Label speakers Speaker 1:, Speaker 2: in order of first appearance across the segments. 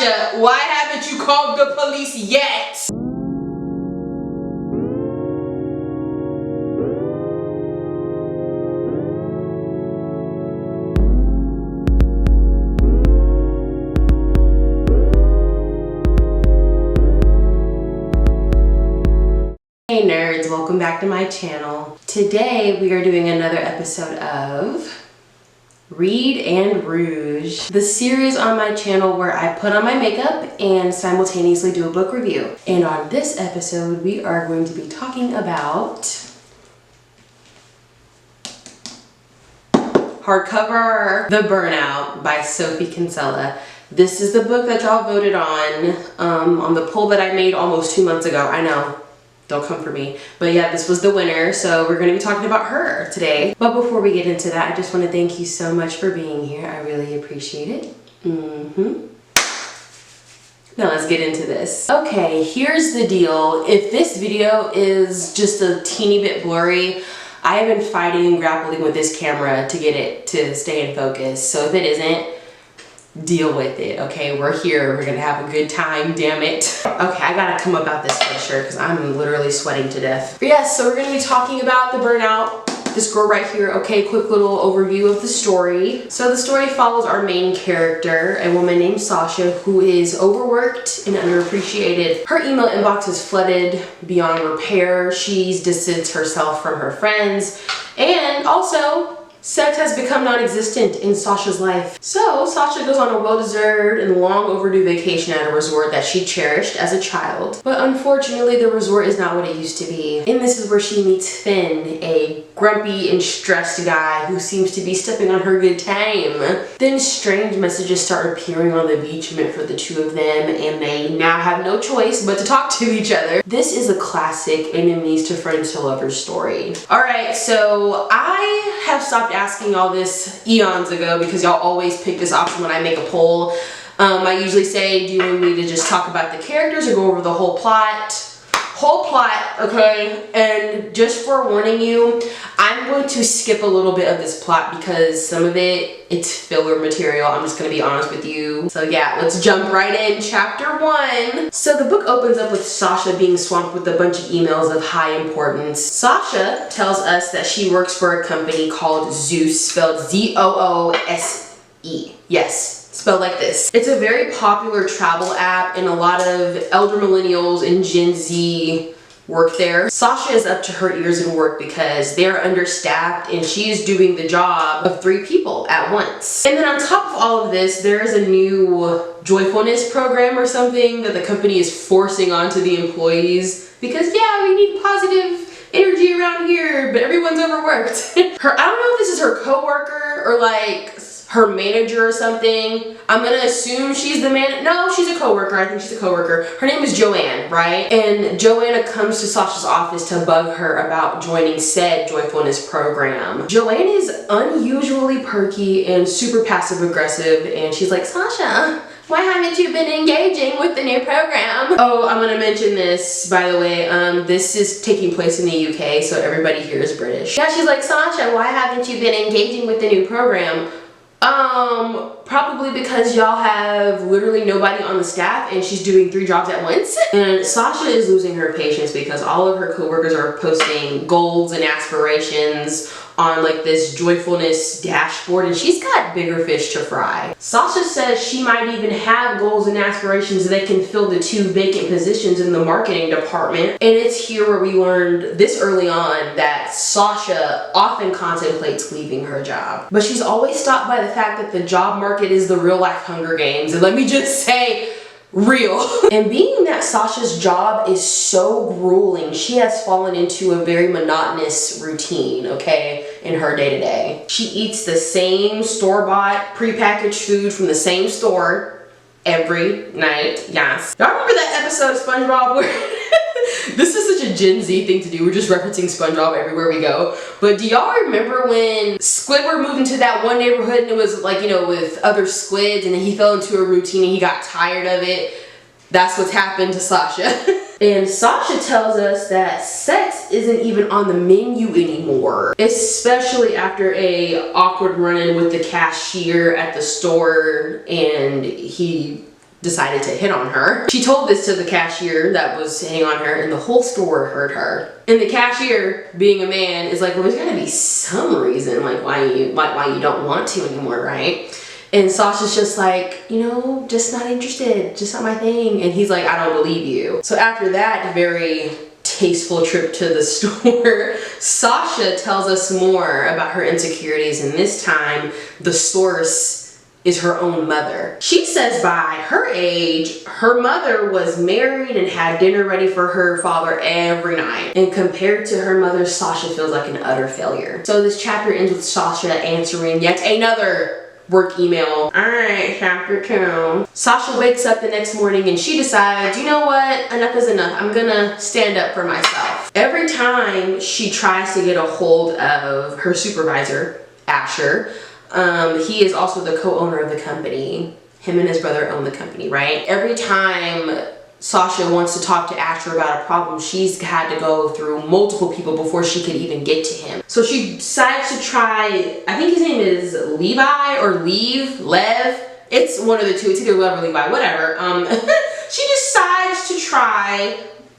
Speaker 1: Sasha, why haven't you called the police yet? Hey nerds, welcome back to my channel. Today we are doing another episode of Read and Rouge, the series on my channel where I put on my makeup and simultaneously do a book review. And on this episode we are going to be talking about hardcover The Burnout by Sophie Kinsella. This is the book that y'all voted on the poll that I made almost 2 months ago. I know. Don't come for me. But yeah, this was the winner, so we're going to be talking about her today. But before we get into that, I just want to thank you so much for being here. I really appreciate it. Now let's get into this. Okay, here's the deal. If this video is just a teeny bit blurry, I have been fighting and grappling with this camera to get it to stay in focus. So if it isn't, deal with it, okay? We're here, we're gonna have a good time, damn it. Okay, I gotta come up out this sweatshirt because I'm literally sweating to death. But yes, so we're gonna be talking about The Burnout, this girl right here. Okay, quick little overview of the story. So the story follows our main character, a woman named Sasha, who is overworked and underappreciated. Her email inbox is flooded beyond repair. She's distanced herself from her friends, and also sex has become non-existent in Sasha's life. So Sasha goes on a well-deserved and long overdue vacation at a resort that she cherished as a child. But unfortunately, the resort is not what it used to be. And this is where she meets Finn, a grumpy and stressed guy who seems to be stepping on her good time. Then strange messages start appearing on the beach meant for the two of them, and they now have no choice but to talk to each other. This is a classic enemies to friends to lovers story. Alright, so I have stopped asking all this eons ago because y'all always pick this option when I make a poll. I usually say, do you want me to just talk about the characters or go over the whole plot? Okay? And just for warning you, I'm going to skip a little bit of this plot because some of it's filler material. I'm just going to be honest with you. So yeah, let's jump right in. Chapter 1. So the book opens up with Sasha being swamped with a bunch of emails of high importance. Sasha tells us that she works for a company called Zeus, spelled Z-O-O-S-E. Yes. Spelled like this. It's a very popular travel app and a lot of elder millennials and Gen Z work there. Sasha is up to her ears in work because they're understaffed and she is doing the job of 3 people at once. And then on top of all of this, there is a new joyfulness program or something that the company is forcing onto the employees because yeah, we need positive energy around here, but everyone's overworked. I don't know if this is her coworker or like her manager or something. I'm gonna assume she's the no, she's a coworker. I think she's a coworker. Her name is Joanne, right? And Joanna comes to Sasha's office to bug her about joining said joyfulness program. Joanne is unusually perky and super passive aggressive, and she's like, Sasha, why haven't you been engaging with the new program? Oh, I'm gonna mention this, by the way. This is taking place in the UK, so everybody here is British. Yeah, she's like, Sasha, why haven't you been engaging with the new program? Probably because y'all have literally nobody on the staff and she's doing 3 jobs at once. And Sasha is losing her patience because all of her coworkers are posting goals and aspirations on like this joyfulness dashboard and she's got bigger fish to fry. Sasha says she might even have goals and aspirations that can fill the 2 vacant positions in the marketing department. And it's here where we learned this early on that Sasha often contemplates leaving her job. But she's always stopped by the fact that the job market is the real life Hunger Games. And let me just say, real. And being that Sasha's job is so grueling, she has fallen into a very monotonous routine, okay, in her day-to-day. She eats the same store-bought, prepackaged food from the same store every night. Yes. Y'all remember that episode of SpongeBob where this is such a Gen Z thing to do. We're just referencing SpongeBob everywhere we go. But do y'all remember when Squidward moved into that one neighborhood and it was like, you know, with other squids and then he fell into a routine and he got tired of it? That's what's happened to Sasha. And Sasha tells us that sex isn't even on the menu anymore, especially after a awkward run-in with the cashier at the store and he decided to hit on her. She told this to the cashier that was hitting on her, and the whole store heard her. And the cashier, being a man, is like, well, there's gotta be some reason like why you don't want to anymore, right? And Sasha's just like, you know, just not interested, just not my thing. And he's like, I don't believe you. So after that very tasteful trip to the store, Sasha tells us more about her insecurities, and this time the source is her own mother. She says by her age, her mother was married and had dinner ready for her father every night. And compared to her mother, Sasha feels like an utter failure. So this chapter ends with Sasha answering yet another work email. All right, chapter 2. Sasha wakes up the next morning and she decides, you know what, enough is enough. I'm gonna stand up for myself. Every time she tries to get a hold of her supervisor, Asher, he is also the co-owner of the company. Him and his brother own the company, right? Every time Sasha wants to talk to Asher about a problem, she's had to go through multiple people before she could even get to him. So she decides to try, I think his name is Levi or Lev. It's one of the two. It's either Lev or Levi, whatever. She decides to try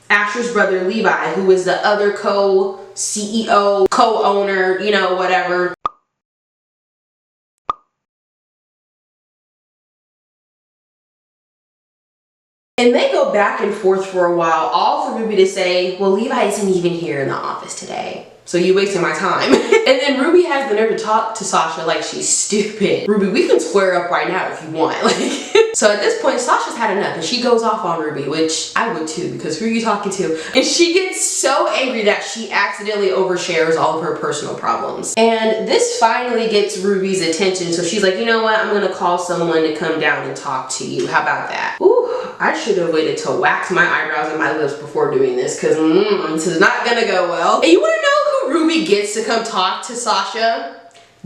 Speaker 1: Asher's brother Levi, who is the other co-CEO, co-owner, you know, whatever. And they go back and forth for a while, all for Ruby to say, well, Levi isn't even here in the office today, so you wasted my time. And then Ruby has the nerve to talk to Sasha like she's stupid. Ruby, we can square up right now if you want. Like, so at this point, Sasha's had enough and she goes off on Ruby, which I would too, because who are you talking to? And she gets so angry that she accidentally overshares all of her personal problems. And this finally gets Ruby's attention, so she's like, you know what, I'm gonna call someone to come down and talk to you. How about that? Ooh, I should have waited to wax my eyebrows and my lips before doing this, because this is not gonna go well. And you wanna know who Ruby gets to come talk to Sasha?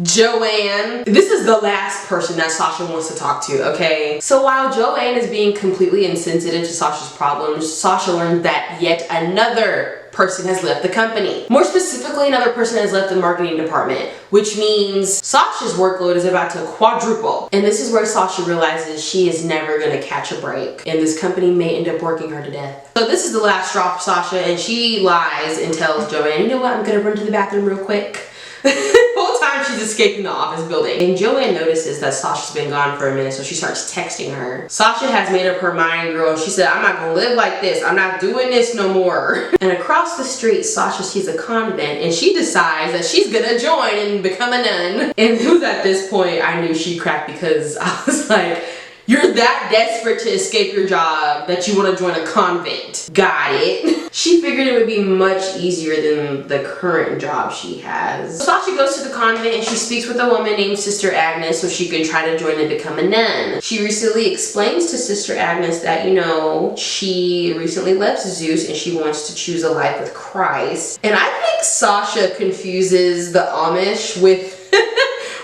Speaker 1: Joanne. This is the last person that Sasha wants to talk to, okay? So while Joanne is being completely insensitive to Sasha's problems, Sasha learns that yet another person has left the company. More specifically, another person has left the marketing department, which means Sasha's workload is about to quadruple. And this is where Sasha realizes she is never gonna catch a break, and this company may end up working her to death. So this is the last straw for Sasha, and she lies and tells Joanne, you know what, I'm gonna run to the bathroom real quick. The whole time she's escaping the office building. And Joanne notices that Sasha's been gone for a minute, so she starts texting her. Sasha has made up her mind, girl. She said, I'm not gonna live like this. I'm not doing this no more. And across the street, Sasha sees a convent and she decides that she's gonna join and become a nun. And it was at this point I knew she cracked, because I was like, you're that desperate to escape your job that you want to join a convent. Got it. She figured it would be much easier than the current job she has. Sasha goes to the convent and she speaks with a woman named Sister Agnes so she can try to join and become a nun. She recently explains to Sister Agnes that, you know, she recently left Zeus and she wants to choose a life with Christ. And I think Sasha confuses the Amish with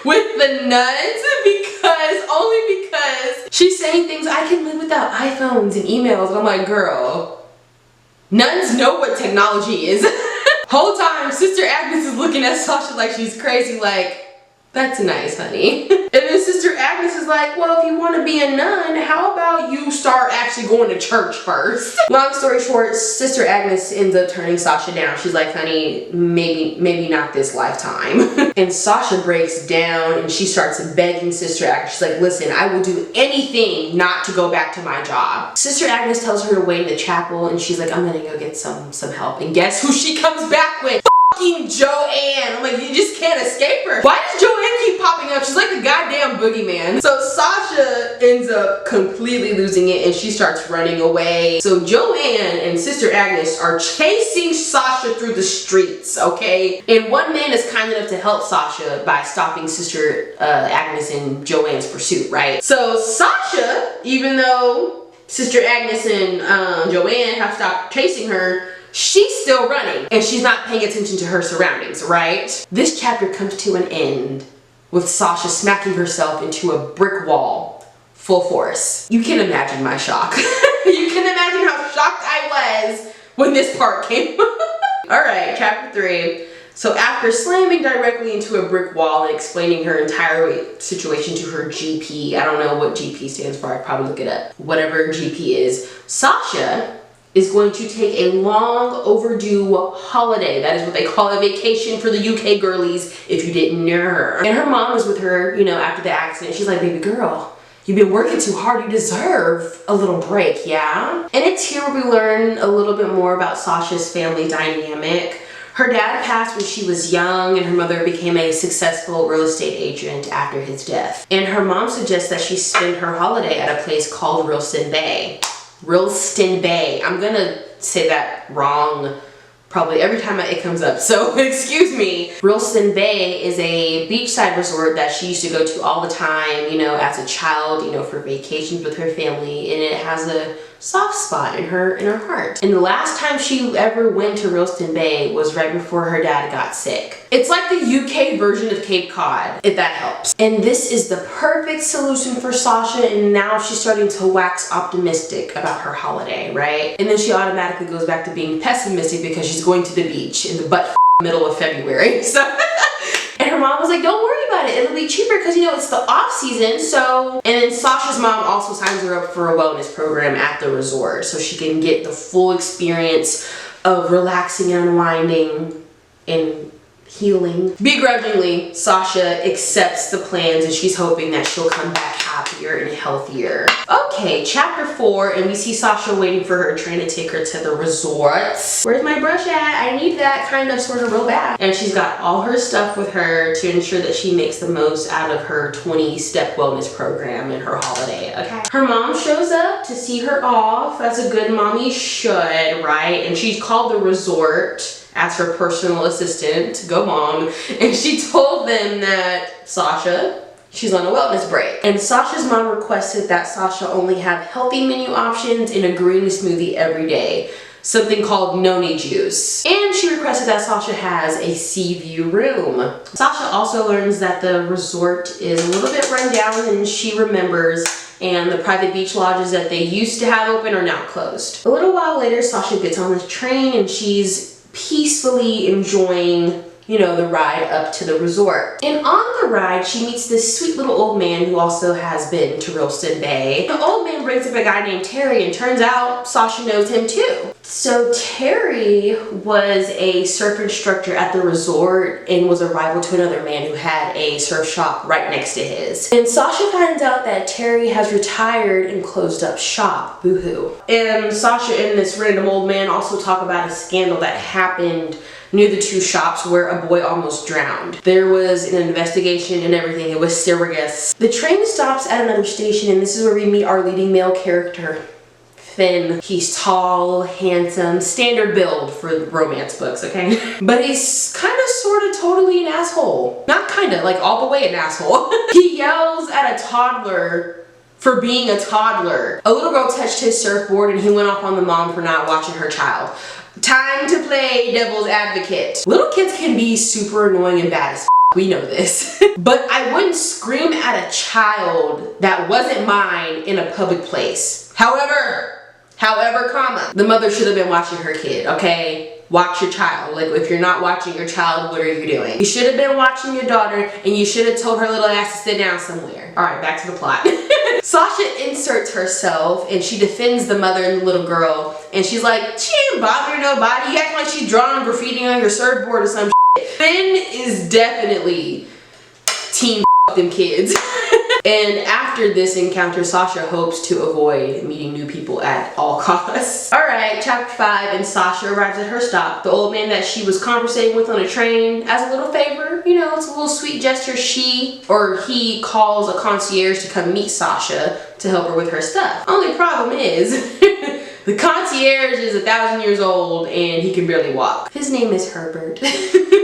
Speaker 1: with the nuns, only because she's saying things, I can live without iPhones and emails. And I'm like, girl, nuns know what technology is. Whole time, Sister Agnes is looking at Sasha like she's crazy, like, that's nice, honey. And then Sister Agnes is like, well, if you want to be a nun, how about you start actually going to church first? Long story short, Sister Agnes ends up turning Sasha down. She's like, honey, maybe not this lifetime. And Sasha breaks down and she starts begging Sister Agnes. She's like, listen, I will do anything not to go back to my job. Sister Agnes tells her to wait in the chapel and she's like, I'm gonna go get some help. And guess who she comes back with? Joanne. I'm like, you just can't escape her. Why does Joanne keep popping up? She's like the goddamn boogeyman. So Sasha ends up completely losing it and she starts running away. So Joanne and Sister Agnes are chasing Sasha through the streets, okay? And one man is kind enough to help Sasha by stopping Sister Agnes in Joanne's pursuit, right? So Sasha, even though Sister Agnes and Joanne have stopped chasing her, she's still running and she's not paying attention to her surroundings, right? This chapter comes to an end with Sasha smacking herself into a brick wall full force. You can imagine my shock. You can imagine how shocked I was when this part came. All right, chapter 3. So after slamming directly into a brick wall and explaining her entire situation to her GP, I don't know what GP stands for, I'd probably look it up. Whatever GP is, Sasha is going to take a long overdue holiday. That is what they call a vacation for the UK girlies, if you didn't know her. And her mom was with her, you know, after the accident. She's like, baby girl, you've been working too hard. You deserve a little break, yeah? And it's here where we learn a little bit more about Sasha's family dynamic. Her dad passed when she was young, and her mother became a successful real estate agent after his death. And her mom suggests that she spend her holiday at a place called Rilston Bay. Rilston Bay. I'm gonna say that wrong probably every time it comes up, so excuse me. Rilston Bay is a beachside resort that she used to go to all the time, you know, as a child, you know, for vacations with her family, and it has a soft spot in her heart. And the last time she ever went to Rilston Bay was right before her dad got sick. It's like the UK version of Cape Cod, if that helps. And this is the perfect solution for Sasha, and now she's starting to wax optimistic about her holiday, right? And then she automatically goes back to being pessimistic because she's going to the beach in the middle of February. So and her mom was like, don't worry about it, it'll be cheaper because, you know, it's the off season. So, and then Sasha's mom also signs her up for a wellness program at the resort so she can get the full experience of relaxing and unwinding and healing. Begrudgingly, Sasha accepts the plans and she's hoping that she'll come back happier and healthier. Okay, chapter 4, and we see Sasha waiting for her train to take her to the resort. Where's my brush at? I need that kind of sort of real bad. And she's got all her stuff with her to ensure that she makes the most out of her 20-step wellness program in her holiday, okay? Her mom shows up to see her off, as a good mommy should, right? And she's called the resort as her personal assistant. Go mom. And she told them that Sasha, she's on a wellness break. And Sasha's mom requested that Sasha only have healthy menu options and a green smoothie every day, something called noni juice. And she requested that Sasha has a sea view room. Sasha also learns that the resort is a little bit run down than she remembers, and the private beach lodges that they used to have open are now closed. A little while later, Sasha gets on the train and she's peacefully enjoying, you know, the ride up to the resort. And on the ride, she meets this sweet little old man who also has been to Rilston Bay. The old man brings up a guy named Terry, and turns out Sasha knows him too. So Terry was a surf instructor at the resort and was a rival to another man who had a surf shop right next to his. And Sasha finds out that Terry has retired and closed up shop. Boo-hoo. And Sasha and this random old man also talk about a scandal that happened near the two shops where a boy almost drowned. There was an investigation and everything. It was serious. The train stops at another station, and this is where we meet our leading male character, Finn. He's tall, handsome, standard build for romance books, okay? But he's kind of, sort of, totally an asshole. Not kind of, like all the way an asshole. He yells at a toddler for being a toddler. A little girl touched his surfboard and he went off on the mom for not watching her child. Time to play devil's advocate. Little kids can be super annoying and bad as f. We know this. But I wouldn't scream at a child that wasn't mine in a public place. However, comma, the mother should have been watching her kid, okay? Watch your child. Like, if you're not watching your child, what are you doing? You should have been watching your daughter, and you should have told her little ass to sit down somewhere. All right, back to the plot. Sasha inserts herself, and she defends the mother and the little girl, and she's like, she ain't bothering nobody. You act like she's drawing graffiti on your surfboard or some shit. Finn is definitely team them kids. And after this encounter, Sasha hopes to avoid meeting new people at all costs. Alright, chapter 5, and Sasha arrives at her stop. The old man that she was conversating with on a train, as a little favor, you know, it's a little sweet gesture, he calls a concierge to come meet Sasha to help her with her stuff. Only problem is, the concierge is 1,000 years old and he can barely walk. His name is Herbert.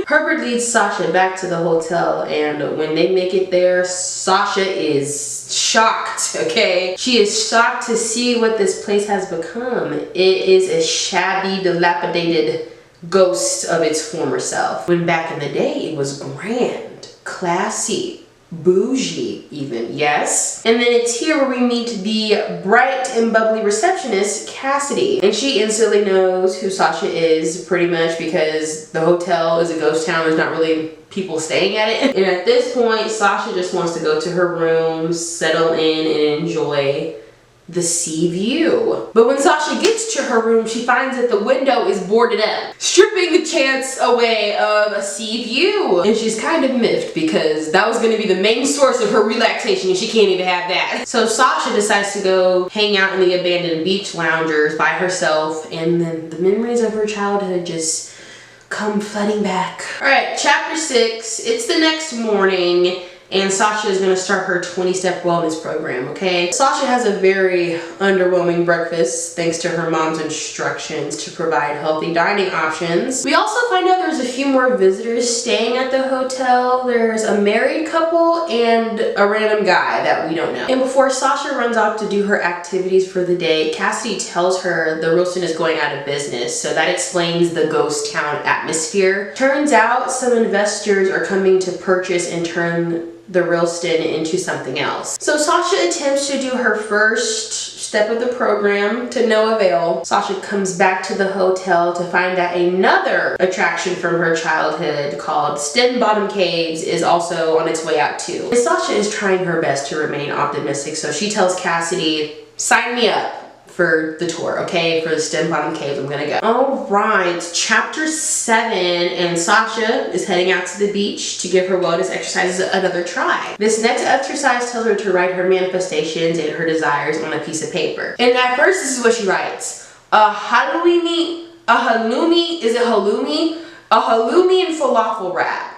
Speaker 1: Herbert leads Sasha back to the hotel, and when they make it there, Sasha is shocked, okay? She is shocked to see what this place has become. It is a shabby, dilapidated ghost of its former self. When back in the day, it was grand, classy, bougie even, yes. And then it's here where we meet the bright and bubbly receptionist, Cassidy. And she instantly knows who Sasha is, pretty much, because the hotel is a ghost town. There's not really people staying at it. And at this point, Sasha just wants to go to her room, settle in, and enjoy the sea view. But when Sasha gets to her room, she finds that the window is boarded up, stripping the chance away of a sea view. And she's kind of miffed because that was going to be the main source of her relaxation, and she can't even have that. So Sasha decides to go hang out in the abandoned beach loungers by herself, and then the memories of her childhood just come flooding back. Alright, chapter 6. It's the next morning, and Sasha is going to start her 20-step wellness program, okay? Sasha has a very underwhelming breakfast thanks to her mom's instructions to provide healthy dining options. We also find out there's a few more visitors staying at the hotel. There's a married couple and a random guy that we don't know. And before Sasha runs off to do her activities for the day, Cassidy tells her the Ralston is going out of business, so that explains the ghost town atmosphere. Turns out some investors are coming to purchase and turn the Ralston into something else. So Sasha attempts to do her first step of the program to no avail. Sasha comes back to the hotel to find that another attraction from her childhood called Stem Bottom Caves is also on its way out too. And Sasha is trying her best to remain optimistic, so she tells Cassidy, sign me up for the tour, okay? For the Stem Bottom Caves, I'm gonna go. Alright, chapter 7, and Sasha is heading out to the beach to give her wellness exercises another try. This next exercise tells her to write her manifestations and her desires on a piece of paper. And at first, this is what she writes. A halloumi and falafel wrap.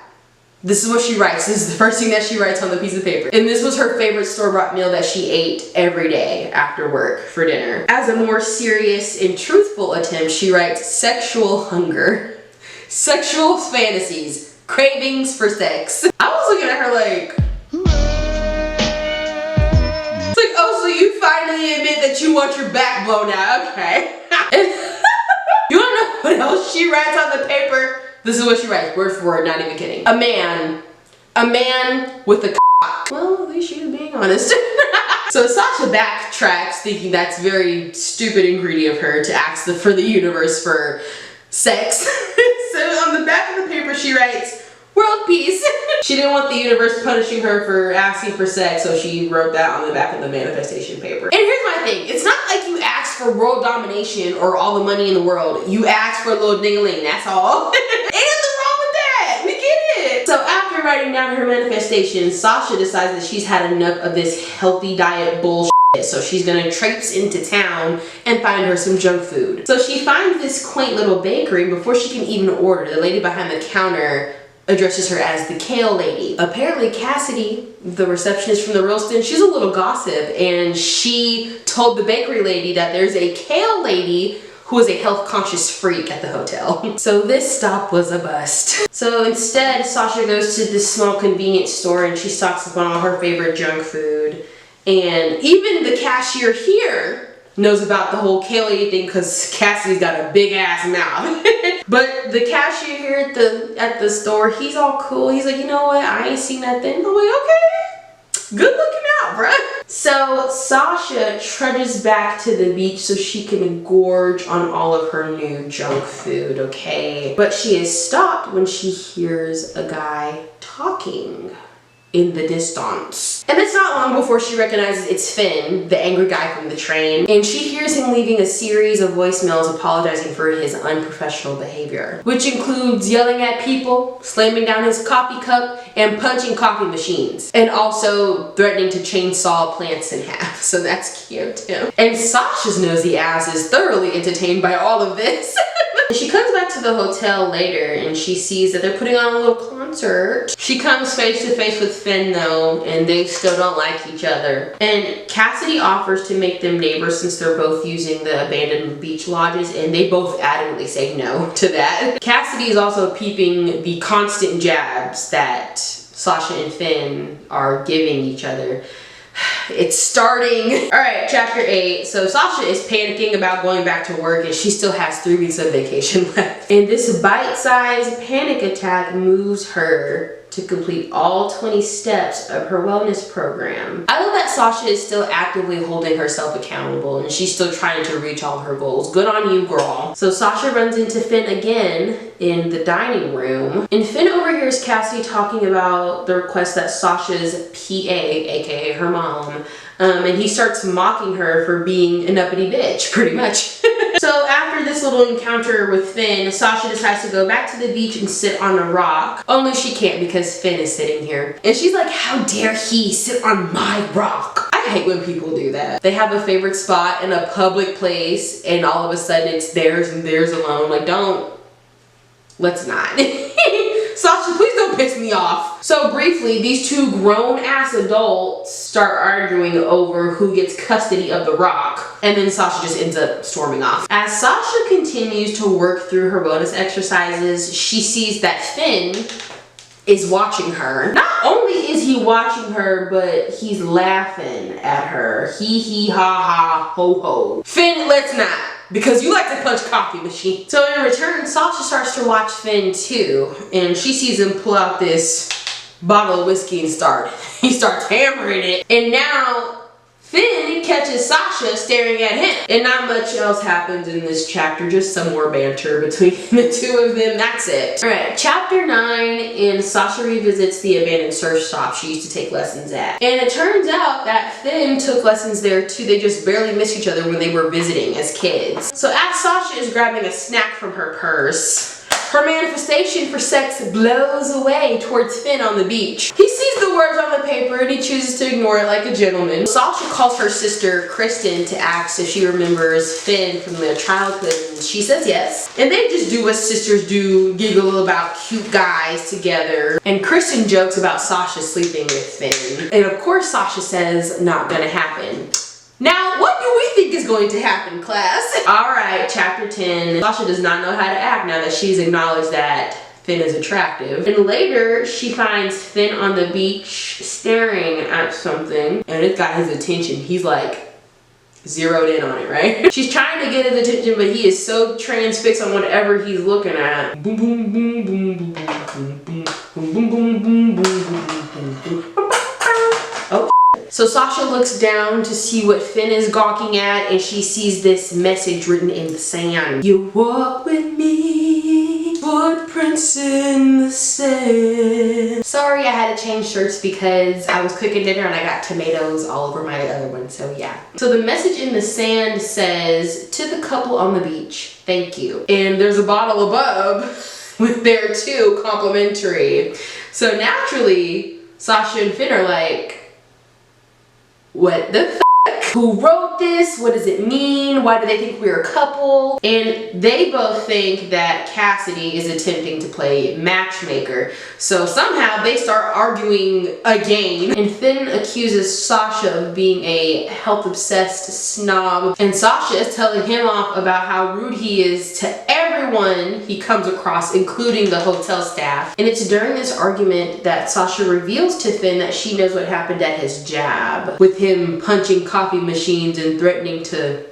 Speaker 1: This is what she writes. This is the first thing that she writes on the piece of paper. And this was her favorite store-bought meal that she ate every day after work for dinner. As a more serious and truthful attempt, she writes sexual hunger, sexual fantasies, cravings for sex. I was looking at her like, it's like, oh, so you finally admit that you want your back blown out, okay. You wanna know what else she writes on the paper? This is what she writes, word for word, not even kidding. A man with a cock. Well, at least she was being honest. So Sasha backtracks, thinking that's very stupid and greedy of her to ask for the universe for sex. So on the back of the paper she writes, world peace. She didn't want the universe punishing her for asking for sex, so she wrote that on the back of the manifestation paper. And here's my thing, it's not like you ask for world domination or all the money in the world. You ask for a little ding-a-ling, that's all. So after writing down her manifestation, Sasha decides that she's had enough of this healthy diet bullshit, so she's gonna traipse into town and find her some junk food. So she finds this quaint little bakery. Before she can even order, the lady behind the counter addresses her as the Kale Lady. Apparently Cassidy, the receptionist from the Ralston, she's a little gossip, and she told the bakery lady that there's a Kale Lady who is a health-conscious freak at the hotel. So this stop was a bust. So instead, Sasha goes to this small convenience store and she stocks up on all her favorite junk food. And even the cashier here knows about the whole Kale Lady thing because Cassidy's got a big ass mouth. But the cashier here at the store, he's all cool. He's like, you know what? I ain't seen that thing. I'm like, okay, good looking out, bruh. So Sasha trudges back to the beach so she can gorge on all of her new junk food, okay? But she is stopped when she hears a guy talking in the distance. And it's not long before she recognizes it's Finn, the angry guy from the train, and she hears him leaving a series of voicemails apologizing for his unprofessional behavior, which includes yelling at people, slamming down his coffee cup, and punching coffee machines, and also threatening to chainsaw plants in half. So that's cute too. And Sasha's nosy ass is thoroughly entertained by all of this. She comes back to the hotel later and she sees that they're putting on a little concert. She comes face to face with Finn though, and they still don't like each other. And Cassidy offers to make them neighbors since they're both using the abandoned beach lodges, and they both adamantly say no to that. Cassidy is also peeping the constant jabs that Sasha and Finn are giving each other. It's starting. Alright, chapter 8. So Sasha is panicking about going back to work and she still has 3 weeks of vacation left. And this bite-sized panic attack moves her to complete all 20 steps of her wellness program. I love that Sasha is still actively holding herself accountable and she's still trying to reach all her goals. Good on you, girl. So Sasha runs into Finn again in the dining room, and Finn overhears Cassie talking about the request that Sasha's PA, aka her mom, and he starts mocking her for being an uppity bitch, pretty much. So after this little encounter with Finn, Sasha decides to go back to the beach and sit on a rock. Only she can't because Finn is sitting here. And she's like, how dare he sit on my rock? I hate when people do that. They have a favorite spot in a public place and all of a sudden it's theirs and theirs alone. Like, let's not. Sasha, please don't piss me off. So briefly, these two grown-ass adults start arguing over who gets custody of the rock, and then Sasha just ends up storming off. As Sasha continues to work through her wellness exercises, she sees that Finn is watching her. Not only is he watching her, but he's laughing at her. Hee hee ha ha ho ho. Finn, let's not, because you like to punch coffee machine. So in return, Sasha starts to watch Finn too, and she sees him pull out this bottle of whiskey and he starts hammering it. And now Finn catches Sasha staring at him. And not much else happens in this chapter, just some more banter between the two of them, that's it. Alright, chapter 9, and Sasha revisits the abandoned surf shop she used to take lessons at. And it turns out that Finn took lessons there too. They just barely missed each other when they were visiting as kids. So as Sasha is grabbing a snack from her purse, her manifestation for sex blows away towards Finn on the beach. He sees the words on the paper and he chooses to ignore it like a gentleman. Sasha calls her sister Kristen to ask if she remembers Finn from their childhood, and she says yes. And they just do what sisters do, giggle about cute guys together. And Kristen jokes about Sasha sleeping with Finn. And of course Sasha says, not gonna happen. Now, what do we think is going to happen, class? Alright, chapter 10. Sasha does not know how to act now that she's acknowledged that Finn is attractive. And later, she finds Finn on the beach staring at something, and it got his attention. He's like zeroed in on it, right? She's trying to get his attention, but he is so transfixed on whatever he's looking at. Boom, boom, boom, boom, boom, boom, boom, boom, boom, boom, boom, boom, boom. Oh. So Sasha looks down to see what Finn is gawking at, and she sees this message written in the sand. You walk with me, footprints in the sand. Sorry, I had to change shirts because I was cooking dinner and I got tomatoes all over my other one, so yeah. So the message in the sand says, to the couple on the beach, thank you. And there's a bottle of Bub with there too, complimentary. So naturally, Sasha and Finn are like, what the f***? Who wrote this? What does it mean? Why do they think we're a couple? And they both think that Cassidy is attempting to play matchmaker. So somehow they start arguing again. And Finn accuses Sasha of being a health-obsessed snob. And Sasha is telling him off about how rude he is to everyone he comes across, including the hotel staff. And it's during this argument that Sasha reveals to Finn that she knows what happened at his job, with him punching coffee machines and threatening to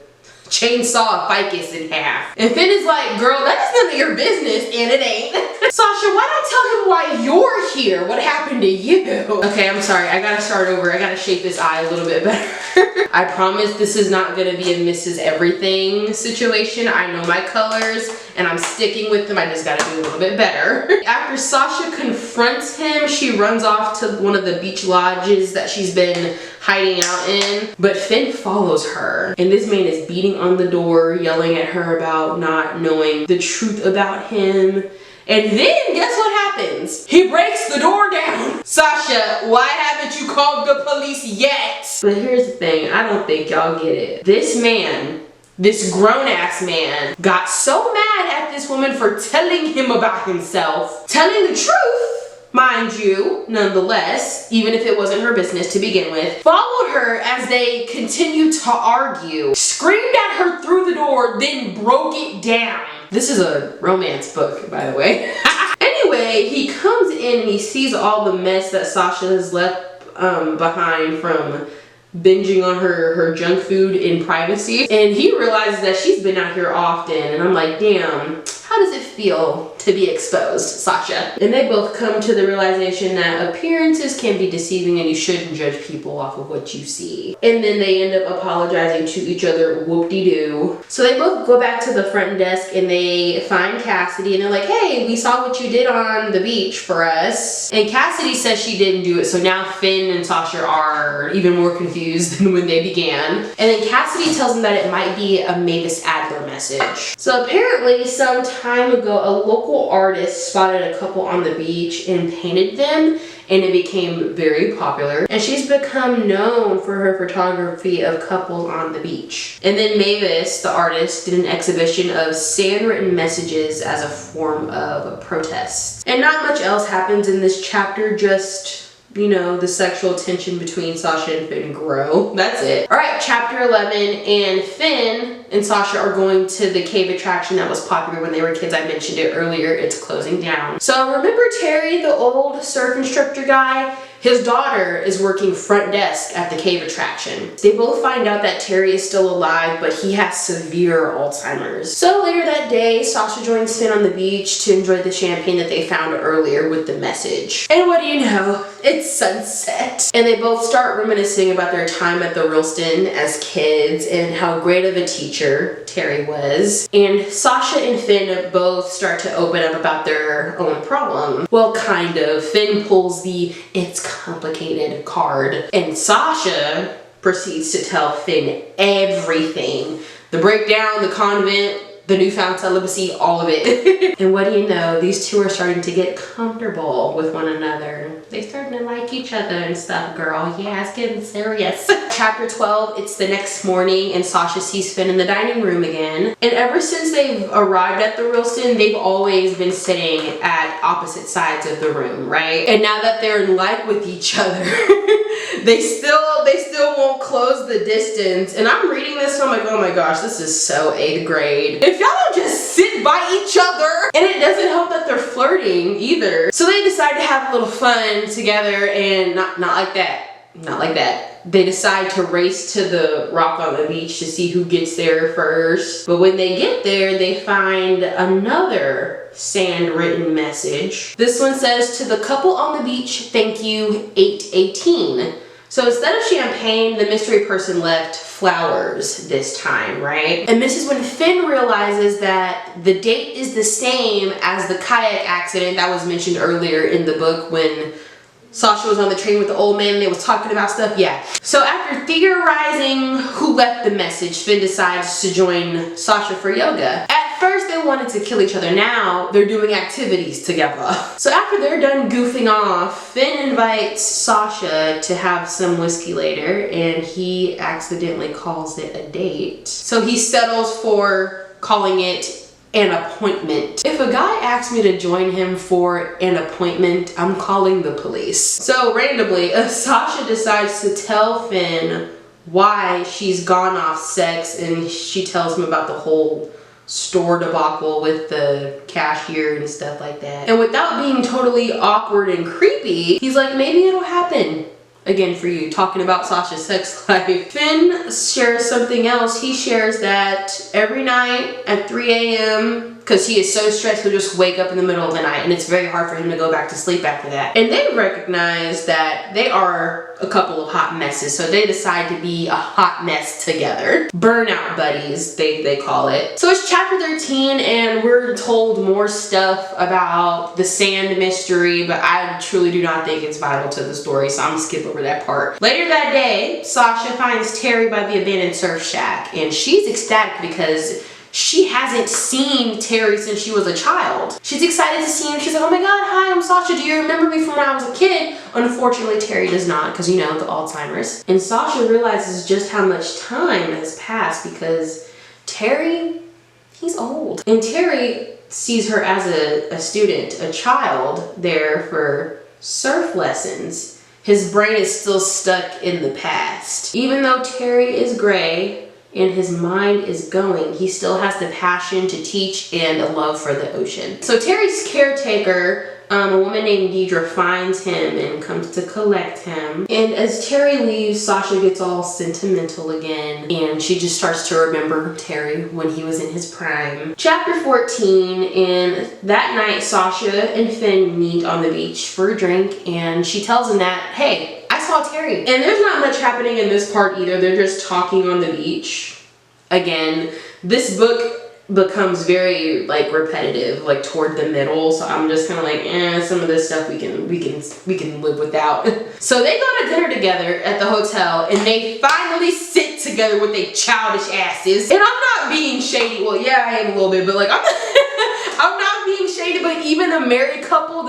Speaker 1: chainsaw Ficus in half. And Finn is like, girl, that is none of your business, and it ain't. Sasha, why don't tell him why you're here? What happened to you? Okay, I'm sorry. I gotta start over. I gotta shape this eye a little bit better. I promise this is not gonna be a Mrs. Everything situation. I know my colors and I'm sticking with them. I just gotta do a little bit better. After Sasha confronts him, she runs off to one of the beach lodges that she's been hiding out in. But Finn follows her, and this man is beating on the door, yelling at her about not knowing the truth about him. And then guess what happens? He breaks the door down. Sasha, why haven't you called the police yet? But here's the thing, I don't think y'all get it. This man, this grown-ass man, got so mad at this woman for telling him about himself, telling the truth, mind you, nonetheless, even if it wasn't her business to begin with, followed her as they continued to argue, screamed at her through the door, then broke it down. This is a romance book, by the way. Anyway, he comes in and he sees all the mess that Sasha has left behind from binging on her junk food in privacy. And he realizes that she's been out here often, and I'm like, damn, how does it feel to be exposed, Sasha. And they both come to the realization that appearances can be deceiving and you shouldn't judge people off of what you see. And then they end up apologizing to each other, whoop-de-doo. So they both go back to the front desk and they find Cassidy and they're like, hey, we saw what you did on the beach for us. And Cassidy says she didn't do it, so now Finn and Sasha are even more confused than when they began. And then Cassidy tells them that it might be a Mavis Adler message. So apparently some time ago, a local artist spotted a couple on the beach and painted them, and it became very popular. And she's become known for her photography of couples on the beach. And then Mavis, the artist, did an exhibition of sand-written messages as a form of protest. And not much else happens in this chapter, just, you know, the sexual tension between Sasha and Finn grow. That's it. All right, chapter 11, and Finn and Sasha are going to the cave attraction that was popular when they were kids. I mentioned it earlier. It's closing down. So remember Terry, the old surf instructor guy? His daughter is working front desk at the cave attraction. They both find out that Terry is still alive, but he has severe Alzheimer's. So later that day, Sasha joins Finn on the beach to enjoy the champagne that they found earlier with the message. And what do you know? It's sunset. And they both start reminiscing about their time at the Ralston as kids and how great of a teacher Terry was. And Sasha and Finn both start to open up about their own problem. Well, kind of. Finn pulls the "it's complicated" card, and Sasha proceeds to tell Finn everything. The breakdown, the convent, the newfound celibacy, all of it. And what do you know? These two are starting to get comfortable with one another. They're starting to like each other and stuff, girl. Yeah, it's getting serious. Chapter 12, it's the next morning and Sasha sees Finn in the dining room again. And ever since they've arrived at the Ralston, they've always been sitting at opposite sides of the room, right? And now that they're in like with each other, they still won't close the distance. And I'm reading this and I'm like, oh my gosh, this is so 8th grade. If y'all don't just sit by each other. And it doesn't help that they're flirting either. So they decide to have a little fun together, and not like that. They decide to race to the rock on the beach to see who gets there first. But when they get there, they find another sand-written message. This one says, "To the couple on the beach, thank you, 818. So instead of champagne, the mystery person left flowers this time, right? And this is when Finn realizes that the date is the same as the kayak accident that was mentioned earlier in the book when Sasha was on the train with the old man and they was talking about stuff. Yeah. So after theorizing who left the message, Finn decides to join Sasha for yoga. At first they wanted to kill each other. Now they're doing activities together. So after they're done goofing off, Finn invites Sasha to have some whiskey later, and he accidentally calls it a date. So he settles for calling it an appointment. If a guy asks me to join him for an appointment, I'm calling the police. So randomly, Sasha decides to tell Finn why she's gone off sex, and she tells him about the whole store debacle with the cashier and stuff like that. And without being totally awkward and creepy, he's like, maybe it'll happen again for you, talking about Sasha's sex life. Finn shares something else. He shares that every night at 3 a.m., because he is so stressed, he'll just wake up in the middle of the night, and it's very hard for him to go back to sleep after that. And they recognize that they are a couple of hot messes, so they decide to be a hot mess together. Burnout buddies, they call it. So it's chapter 13, and we're told more stuff about the sand mystery, but I truly do not think it's vital to the story, so I'm gonna skip over that part. Later that day, Sasha finds Terry by the abandoned surf shack, and she's ecstatic because she hasn't seen Terry since she was a child. She's excited to see him. She's like, oh my God, hi, I'm Sasha. Do you remember me from when I was a kid? Unfortunately, Terry does not, because you know, the Alzheimer's. And Sasha realizes just how much time has passed because Terry, he's old. And Terry sees her as a student, a child there for surf lessons. His brain is still stuck in the past. Even though Terry is gray, and his mind is going, he still has the passion to teach and a love for the ocean. So Terry's caretaker a woman named Deidre finds him and comes to collect him. And as Terry leaves, Sasha gets all sentimental again, and she just starts to remember Terry when he was in his prime. Chapter 14, and that night Sasha and Finn meet on the beach for a drink, and she tells him that, hey, I saw Terry. And there's not much happening in this part either. They're just talking on the beach. Again, this book becomes very like repetitive, like toward the middle, so I'm just kind of like, some of this stuff we can live without. So they go to dinner together at the hotel, and they finally sit together with their childish asses. And I'm not being shady. Well, yeah, I am a little bit, but like I'm not being shady. But even the married couple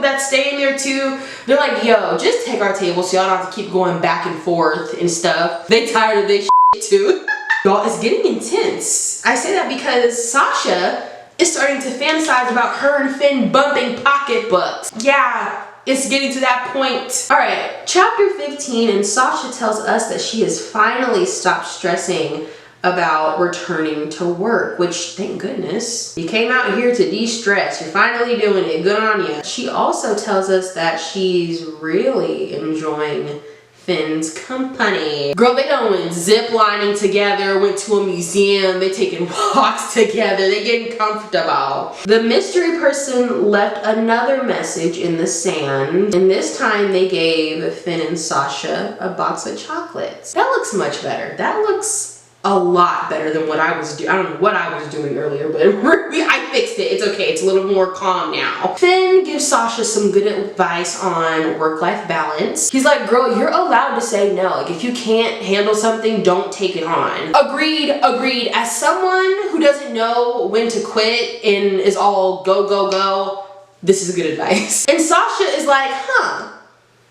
Speaker 1: that's staying there too, they're like, yo, just take our table so y'all don't have to keep going back and forth and stuff. They tired of this shit too. Y'all, it's getting intense. I say that because Sasha is starting to fantasize about her and Finn bumping pocketbooks. Yeah, it's getting to that point. All right, chapter 15, and Sasha tells us that she has finally stopped stressing about returning to work, which, thank goodness. You came out here to de-stress. You're finally doing it. Good on you. She also tells us that she's really enjoying Finn's company. Girl, they done went zip lining together, went to a museum, they taking walks together, they getting comfortable. The mystery person left another message in the sand, and this time they gave Finn and Sasha a box of chocolates. That looks much better. That looks a lot better than what I was doing. I don't know what I was doing earlier, but I fixed it. It's okay. It's a little more calm now. Finn gives Sasha some good advice on work-life balance. He's like, girl, you're allowed to say no. Like, if you can't handle something, don't take it on. Agreed, agreed. As someone who doesn't know when to quit and is all go, go, go, this is good advice. And Sasha is like,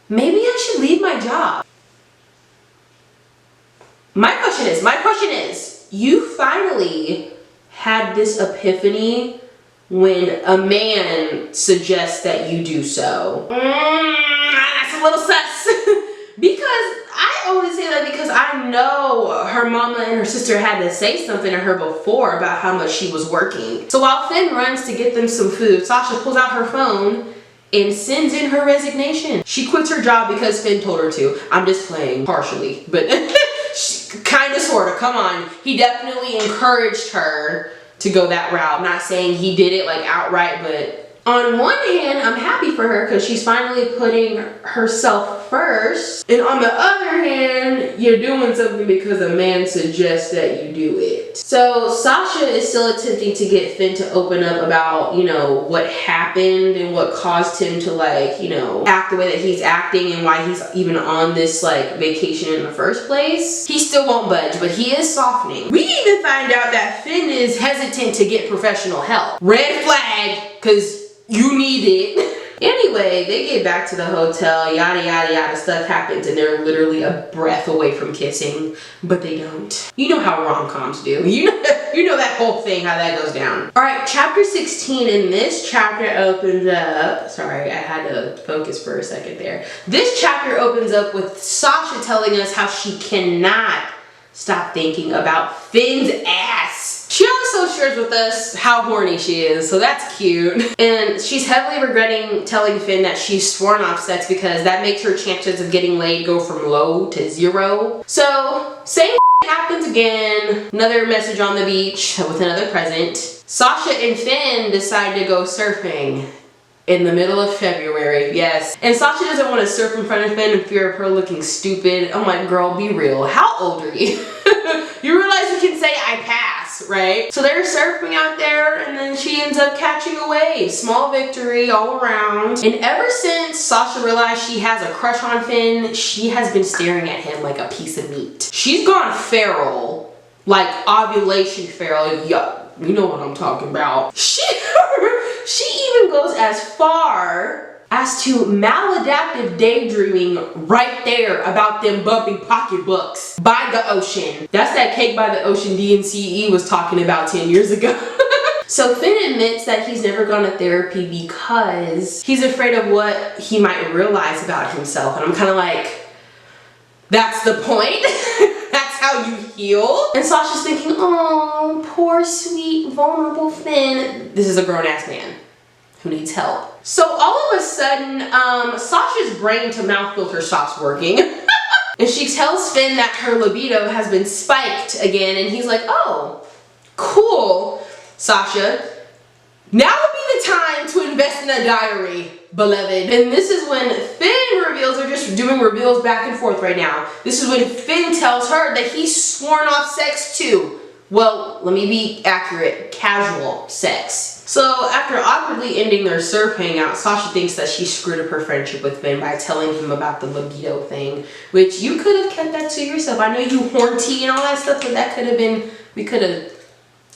Speaker 1: maybe I should leave my job. My question is, you finally had this epiphany when a man suggests that you do so. That's a little sus. Because I only say that because I know her mama and her sister had to say something to her before about how much she was working. So while Finn runs to get them some food, Sasha pulls out her phone and sends in her resignation. She quits her job because Finn told her to. I'm just playing partially, but kind of, sort of, come on. He definitely encouraged her to go that route. I'm not saying he did it like outright, but on one hand, I'm happy for her because she's finally putting herself first. And on the other hand, you're doing something because a man suggests that you do it. So Sasha is still attempting to get Finn to open up about, you know, what happened and what caused him to, like, you know, act the way that he's acting and why he's even on this, like, vacation in the first place. He still won't budge, but he is softening. We even find out that Finn is hesitant to get professional help. Red flag, because you need it. Anyway, they get back to the hotel, yada yada yada, stuff happens, and they're literally a breath away from kissing, but they don't. You know how rom-coms do. You know that whole thing, how that goes down. All right, chapter 16, and this chapter opens up, sorry, I had to focus for a second there. This chapter opens up with Sasha telling us how she cannot stop thinking about Finn's ass. She also shares with us how horny she is, so that's cute. And she's heavily regretting telling Finn that she's sworn off sex because that makes her chances of getting laid go from low to 0. So, same happens again. Another message on the beach with another present. Sasha and Finn decide to go surfing in the middle of February, yes. And Sasha doesn't want to surf in front of Finn in fear of her looking stupid. I'm like, girl, be real. How old are you? You realize you can say I pass, right? So they're surfing out there, and then she ends up catching a wave. Small victory all around. And ever since Sasha realized she has a crush on Finn, she has been staring at him like a piece of meat. She's gone feral, like ovulation feral. Yeah, you know what I'm talking about. She even goes as far as to maladaptive daydreaming right there about them bumping pocketbooks by the ocean. That's that Cake by the Ocean DNCE was talking about 10 years ago. So Finn admits that he's never gone to therapy because he's afraid of what he might realize about himself. And I'm kind of like, that's the point? That's how you heal? And Sasha's thinking, oh, poor, sweet, vulnerable Finn. This is a grown-ass man. who needs help. So all of a sudden, Sasha's brain to mouth filter stops working. And she tells Finn that her libido has been spiked again, and he's like, oh, cool, Sasha. Now would be the time to invest in a diary, beloved. And this is when Finn reveals, they're just doing reveals back and forth right now. This is when Finn tells her that he's sworn off sex too. Well, let me be accurate, casual sex. So after awkwardly ending their surf hangout, Sasha thinks that she screwed up her friendship with Finn by telling him about the libido thing, which you could have kept that to yourself. I know you horny and all that stuff, but that could have been, we could have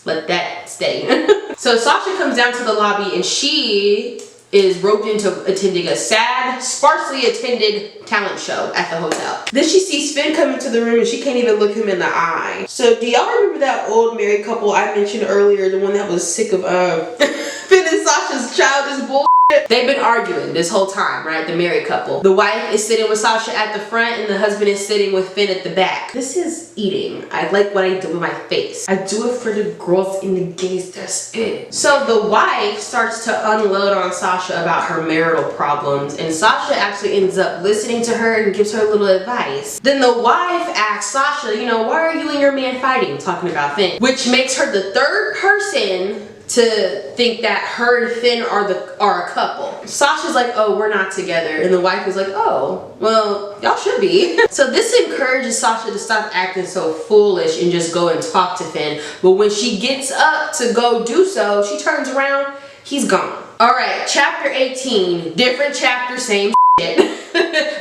Speaker 1: let that stay. So Sasha comes down to the lobby and she is roped into attending a sad, sparsely attended talent show at the hotel. Then she sees Finn come into the room and she can't even look him in the eye. So do y'all remember that old married couple I mentioned earlier, the one that was sick of Finn and Sasha's childish bullshit? They've been arguing this whole time, right? The married couple. The wife is sitting with Sasha at the front and the husband is sitting with Finn at the back. This is eating. I like what I do with my face. I do it for the girls and the gays, that's it. So the wife starts to unload on Sasha about her marital problems, and Sasha actually ends up listening to her and gives her a little advice. Then the wife asks Sasha, you know, why are you and your man fighting? Talking about Finn. Which makes her the third person to think that her and Finn are a couple. Sasha's like, oh, we're not together. And the wife is like, oh, well, y'all should be. So this encourages Sasha to stop acting so foolish and just go and talk to Finn. But when she gets up to go do so, she turns around, he's gone. All right, chapter 18, different chapter, same shit.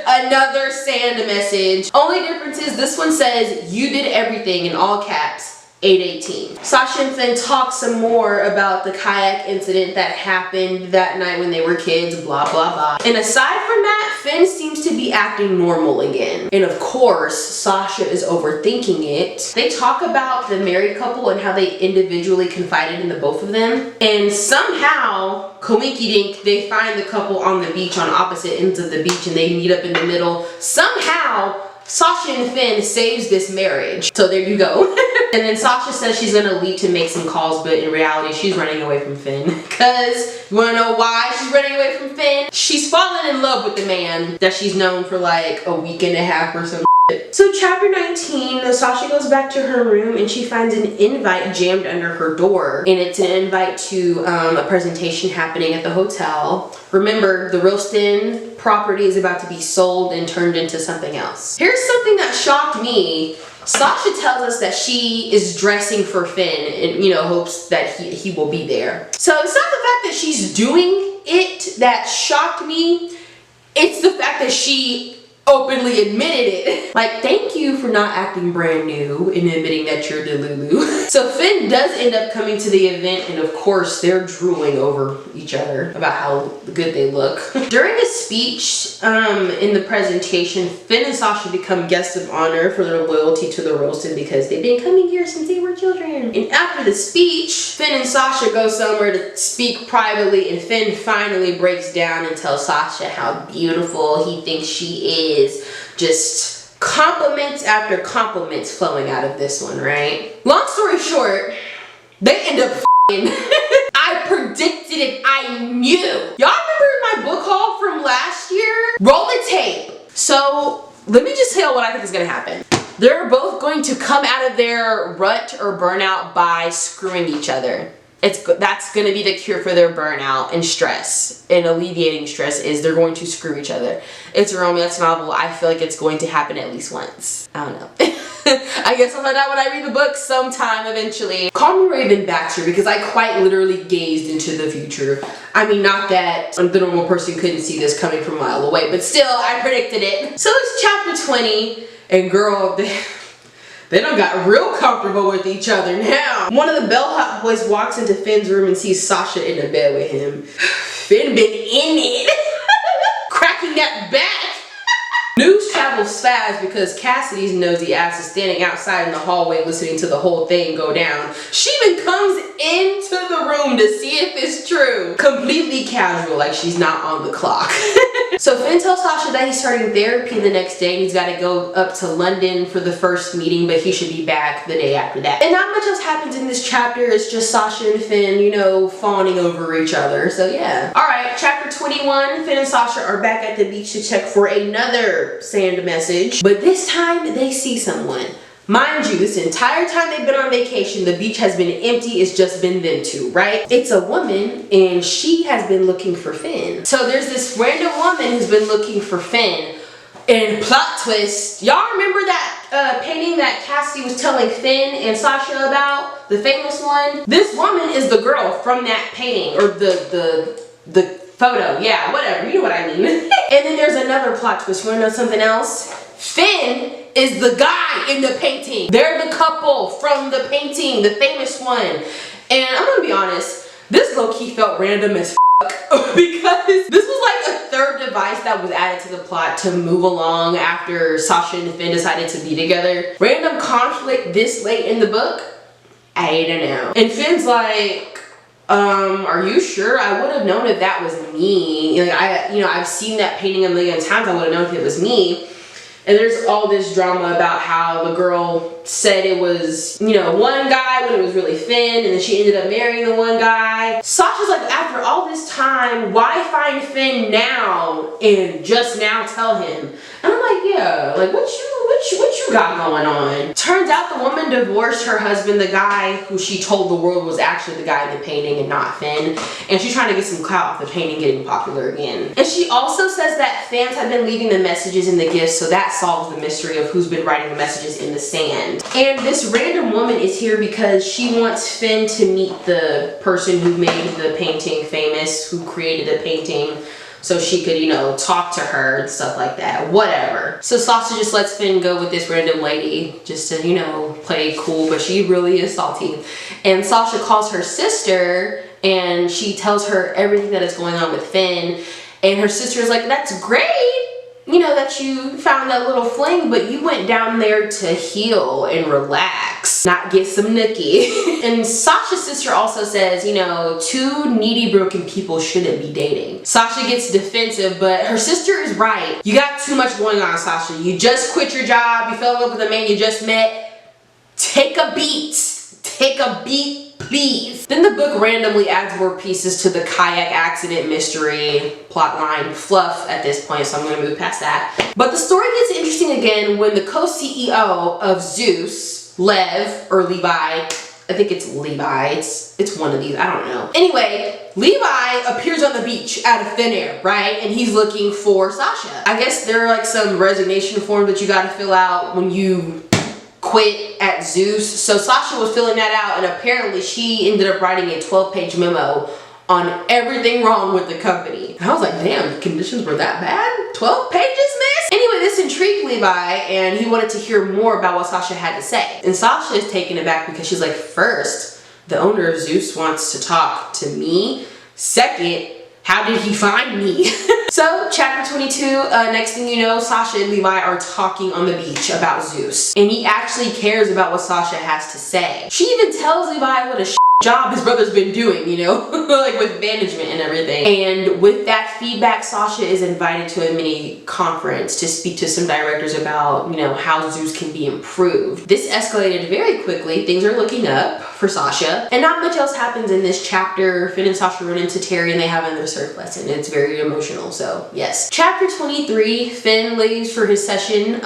Speaker 1: Another sand message. Only difference is this one says, you did everything in all caps. 8:18. Sasha and Finn talk some more about the kayak incident that happened that night when they were kids, blah, blah, blah. And aside from that, Finn seems to be acting normal again. And of course, Sasha is overthinking it. They talk about the married couple and how they individually confided in the both of them. And somehow, coinky-dink, they find the couple on the beach on opposite ends of the beach and they meet up in the middle. Somehow, Sasha and Finn saves this marriage. So there you go. And then Sasha says she's gonna leave to make some calls, but in reality, she's running away from Finn. Cause, you wanna know why she's running away from Finn? She's fallen in love with the man that she's known for like a week and a half or some shit. So chapter 19, Sasha goes back to her room and she finds an invite jammed under her door. And it's an invite to a presentation happening at the hotel. Remember, the Ralston property is about to be sold and turned into something else. Here's something that shocked me. Sasha tells us that she is dressing for Finn and, you know, hopes that he will be there. So it's not the fact that she's doing it that shocked me. It's the fact that she openly admitted it. Like, thank you for not acting brand new and admitting that you're Delulu. So Finn does end up coming to the event and of course they're drooling over each other about how good they look. During a speech in the presentation, Finn and Sasha become guests of honor for their loyalty to the Ralston because they've been coming here since they were children. And after the speech, Finn and Sasha go somewhere to speak privately and Finn finally breaks down and tells Sasha how beautiful he thinks she is. Just compliments after compliments flowing out of this one, right? Long story short, they end up f***ing. I predicted it. I knew. Y'all remember my book haul from last year? Roll the tape. So let me just tell you what I think is going to happen. They're both going to come out of their rut or burnout by screwing each other. That's going to be the cure for their burnout and stress. And alleviating stress is they're going to screw each other. It's a romance novel. I feel like it's going to happen at least once. I don't know. I guess I'll find out when I read the book sometime eventually. Call me Raven Baxter because I quite literally gazed into the future. I mean, not that the normal person couldn't see this coming from a mile away, but still, I predicted it. So it's chapter 20, and girl, they done got real comfortable with each other now. One of the bellhop boys walks into Finn's room and sees Sasha in the bed with him. Finn been in it. Cracking that back. News travels fast because Cassidy's nosy ass is standing outside in the hallway listening to the whole thing go down. She even comes into the room to see if it's true. Completely casual, like she's not on the clock. So Finn tells Sasha that he's starting therapy the next day and he's got to go up to London for the first meeting, but he should be back the day after that. And not much else happens in this chapter. It's just Sasha and Finn, you know, fawning over each other. So yeah. Alright, chapter 21. Finn and Sasha are back at the beach to check for another sand message. But this time they see someone. Mind you, this entire time they've been on vacation, the beach has been empty. It's just been them two, right? It's a woman and she has been looking for Finn. So there's this random woman who's been looking for Finn. And plot twist, y'all remember that painting that Cassidy was telling Finn and Sasha about? The famous one? This woman is the girl from that painting, or the photo. Yeah, whatever, you know what I mean. And then there's another plot twist. You wanna know something else? Finn is the guy in the painting. They're the couple from the painting, the famous one. And I'm gonna be honest, this low-key felt random as because this was like a third device that was added to the plot to move along after Sasha and Finn decided to be together. Random conflict this late in the book? I don't know. And Finn's like, are you sure? I would have known if that was me. Like, I've seen that painting a million times. I would have known if it was me. And there's all this drama about how the girl said it was, you know, one guy when it was really Finn, and then she ended up marrying the one guy. Sasha's like, after all this time, why find Finn now and just now tell him? And I'm like, yeah, like what you got going on? Turns out the woman divorced her husband, the guy who she told the world was actually the guy in the painting and not Finn. And she's trying to get some clout off the painting getting popular again. And she also says that fans have been leaving the messages in the gifts, so that solves the mystery of who's been writing the messages in the sand. And this random woman is here because she wants Finn to meet the person who made the painting famous, who created the painting, so she could, you know, talk to her and stuff like that. Whatever. So Sasha just lets Finn go with this random lady just to, you know, play cool, but she really is salty. And Sasha calls her sister and she tells her everything that is going on with Finn. And her sister is like, that's great, you know, that you found that little fling, but you went down there to heal and relax, not get some nookie. And Sasha's sister also says, you know, two needy broken people shouldn't be dating. Sasha gets defensive, but her sister is right. You got too much going on, Sasha. You just quit your job, you fell in love with a man you just met. Take a beat. Take a beat, please. Then the book randomly adds more pieces to the kayak accident mystery plotline fluff at this point, so I'm going to move past that. But the story gets interesting again when the co-CEO of Zeus, Lev, or Levi, I think it's Levi, it's one of these, I don't know. Anyway, Levi appears on the beach out of thin air, right? And he's looking for Sasha. I guess there are like some resignation forms that you got to fill out when you quit at Zeus. So Sasha was filling that out, and apparently she ended up writing a 12-page memo on everything wrong with the company. And I was like, damn, the conditions were that bad? 12 pages, miss? Anyway, this intrigued Levi, and he wanted to hear more about what Sasha had to say. And Sasha is taken aback because she's like, first, the owner of Zeus wants to talk to me. Second, how did he find me? So, chapter 22, next thing you know, Sasha and Levi are talking on the beach about Zeus. And he actually cares about what Sasha has to say. She even tells Levi what a job his brother's been doing, you know, like with management and everything. And with that feedback, Sasha is invited to a mini conference to speak to some directors about, you know, how Zeus can be improved. This escalated very quickly. Things are looking up for Sasha. And not much else happens in this chapter. Finn and Sasha run into Terry and they have their surf lesson. It's very emotional, so yes. Chapter 23, Finn leaves for his session,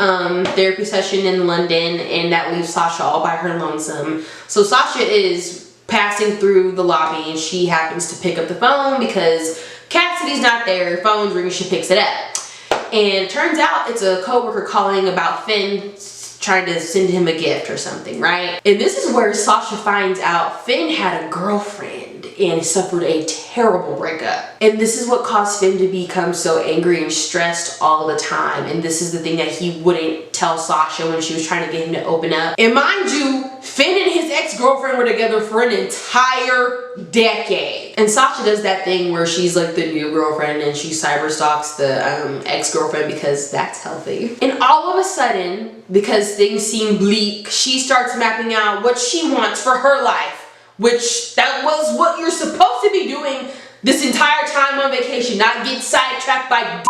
Speaker 1: therapy session in London, and that leaves Sasha all by her lonesome. So Sasha is passing through the lobby and she happens to pick up the phone because Cassidy's not there. Phone's ringing, she picks it up. And it turns out it's a coworker calling about Finn trying to send him a gift or something, right? And this is where Sasha finds out Finn had a girlfriend and suffered a terrible breakup. And this is what caused Finn to become so angry and stressed all the time. And this is the thing that he wouldn't tell Sasha when she was trying to get him to open up. And mind you, Finn and his ex-girlfriend were together for an entire decade. And Sasha does that thing where she's like the new girlfriend and she cyberstalks the ex-girlfriend because that's healthy. And all of a sudden, because things seem bleak, she starts mapping out what she wants for her life. Which that was what you're supposed to be doing this entire time on vacation, not get sidetracked by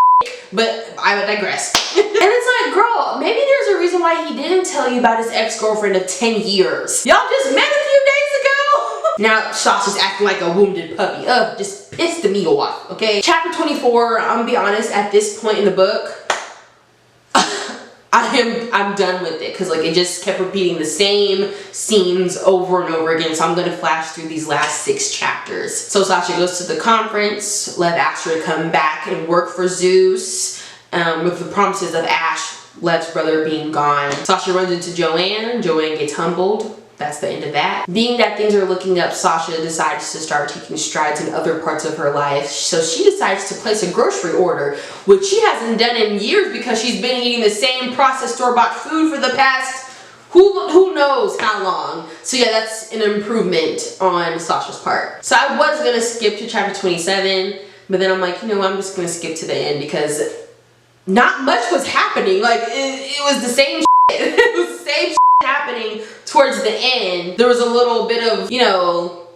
Speaker 1: but I would digress. And it's like, girl, maybe there's a reason why he didn't tell you about his ex-girlfriend of 10 years. Y'all just met a few days ago. Now Sasha's acting like a wounded puppy. Ugh, just pissed me off, okay? Chapter 24, I'm gonna be honest, at this point in the book, I'm done with it, because like it just kept repeating the same scenes over and over again. So I'm going to flash through these last 6 chapters. So Sasha goes to the conference, left Asher to come back and work for Zeus, with the promises of Ash, Lev's brother, being gone. Sasha runs into Joanne. Joanne gets humbled. That's the end of that. Being that things are looking up, Sasha decides to start taking strides in other parts of her life. So she decides to place a grocery order, which she hasn't done in years because she's been eating the same processed store-bought food for the past who knows how long. So yeah, that's an improvement on Sasha's part. So I was gonna skip to chapter 27, but then I'm like, you know what, I'm just gonna skip to the end because not much was happening. Like it was the same shit. It was the same shit happening towards the end. There was a little bit of, you know,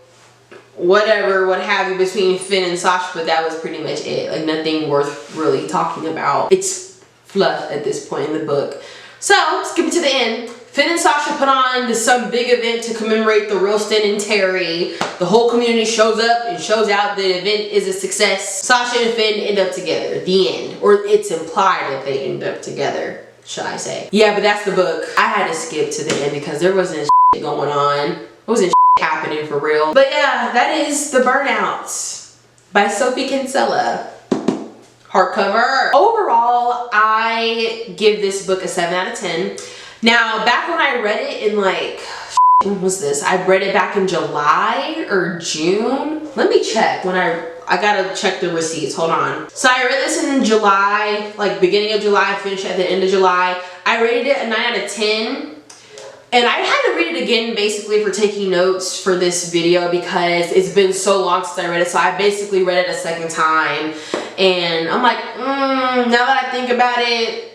Speaker 1: whatever, what have you, between Finn and Sasha, but that was pretty much it. Like nothing worth really talking about. It's fluff at this point in the book. So skip to the end. Finn and Sasha put on some big event to commemorate the real Stan and Terry. The whole community shows up and shows out. The event is a success. Sasha and Finn end up together. The end. Or it's implied that they end up together, should I say. Yeah, but that's the book. I had to skip to the end because there wasn't shit going on. There wasn't shit happening for real. But yeah, that is The Burnout by Sophie Kinsella. Hardcover. Overall, I give this book a 7 out of 10. Now, back when I read it in like, when was this? I read it back in July or June. Let me check when I gotta check the receipts, hold on. So I read this in July, like beginning of July, finished at the end of July. I rated it a 9 out of 10. And I had to read it again basically for taking notes for this video because it's been so long since I read it. So I basically read it a second time. And I'm like, now that I think about it,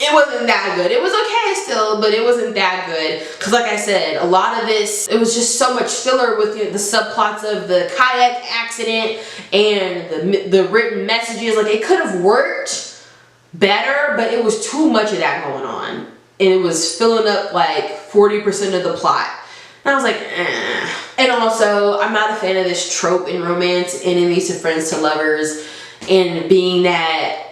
Speaker 1: it wasn't that good. It was okay still, but it wasn't that good. Because like I said, a lot of this, it was just so much filler with the subplots of the kayak accident and the written messages. Like it could have worked better, but it was too much of that going on. And it was filling up like 40% of the plot. And I was like, eh. And also, I'm not a fan of this trope in romance, enemies to friends to lovers, and being that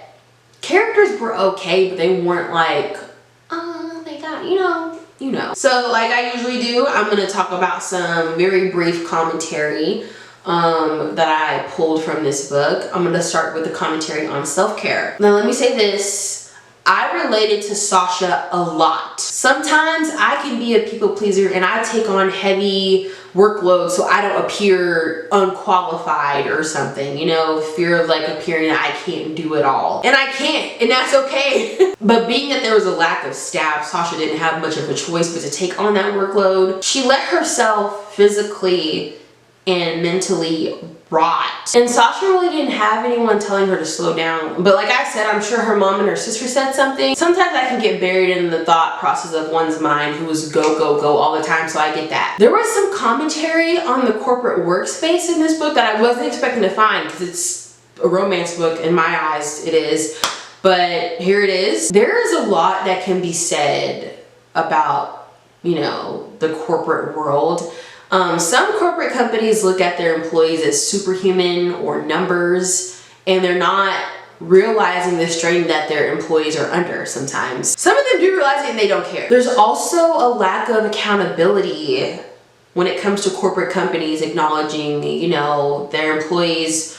Speaker 1: characters were okay, but they weren't like, oh, they got, you know. So like I usually do, I'm going to talk about some very brief commentary that I pulled from this book. I'm going to start with the commentary on self-care. Now let me say this. I related to Sasha a lot. Sometimes I can be a people pleaser and I take on heavy workload so I don't appear unqualified or something, you know, fear of like appearing that I can't do it all. And I can't, and that's okay. But being that there was a lack of staff, Sasha didn't have much of a choice but to take on that workload. She let herself physically and mentally rot. And Sasha really didn't have anyone telling her to slow down. But like I said, I'm sure her mom and her sister said something. Sometimes I can get buried in the thought process of one's mind who is go, go, go all the time, so I get that. There was some commentary on the corporate workspace in this book that I wasn't expecting to find because it's a romance book in my eyes, it is. But here it is. There is a lot that can be said about, you know, the corporate world. Some corporate companies look at their employees as superhuman or numbers, and they're not realizing the strain that their employees are under sometimes. Some of them do realize it and they don't care. There's also a lack of accountability when it comes to corporate companies acknowledging, you know, their employees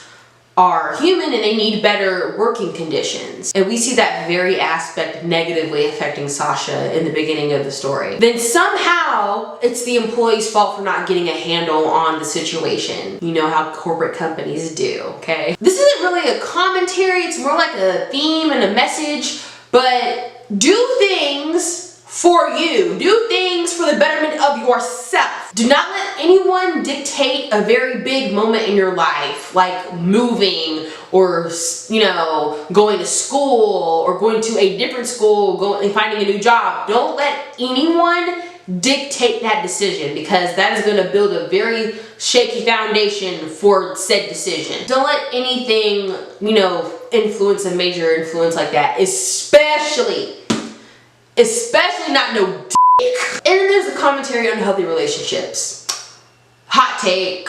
Speaker 1: are human and they need better working conditions. And we see that very aspect negatively affecting Sasha in the beginning of the story. Then somehow it's the employee's fault for not getting a handle on the situation. You know how corporate companies do, okay? This isn't really a commentary, it's more like a theme and a message, but do things for you. Do things for the betterment of yourself. Do not let anyone dictate a very big moment in your life, like moving or, you know, going to school or going to a different school, going and finding a new job. Don't let anyone dictate that decision because that is going to build a very shaky foundation for said decision. Don't let anything, you know, influence a major influence like that, especially not no dick. And then there's the commentary on healthy relationships. Hot take.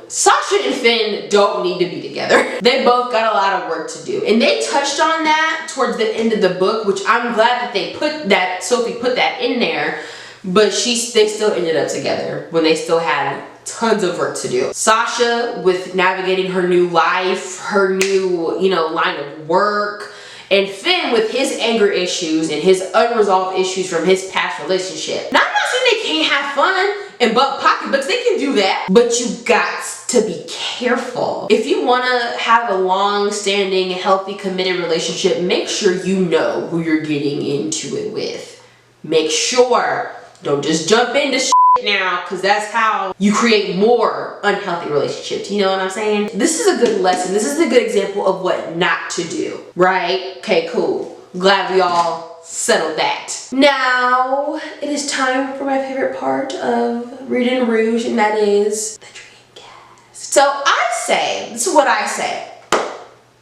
Speaker 1: Sasha and Finn don't need to be together. They both got a lot of work to do. And they touched on that towards the end of the book, which I'm glad that Sophie put that in there, but they still ended up together when they still had tons of work to do. Sasha with navigating her new life, her new, line of work, and Finn with his anger issues and his unresolved issues from his past relationship. Now, I'm not saying they can't have fun and butt pocketbooks, they can do that, but you got to be careful. If you want to have a long-standing, healthy, committed relationship, make sure you know who you're getting into it with. Make sure. Don't just jump into shit now, because that's how you create more unhealthy relationships. You know what I'm saying? This is a good lesson. This is a good example of what not to do, right? Okay, cool. Glad we all settled that. Now, it is time for my favorite part of reading Rouge, and that is the Dreamcast. So this is what I say.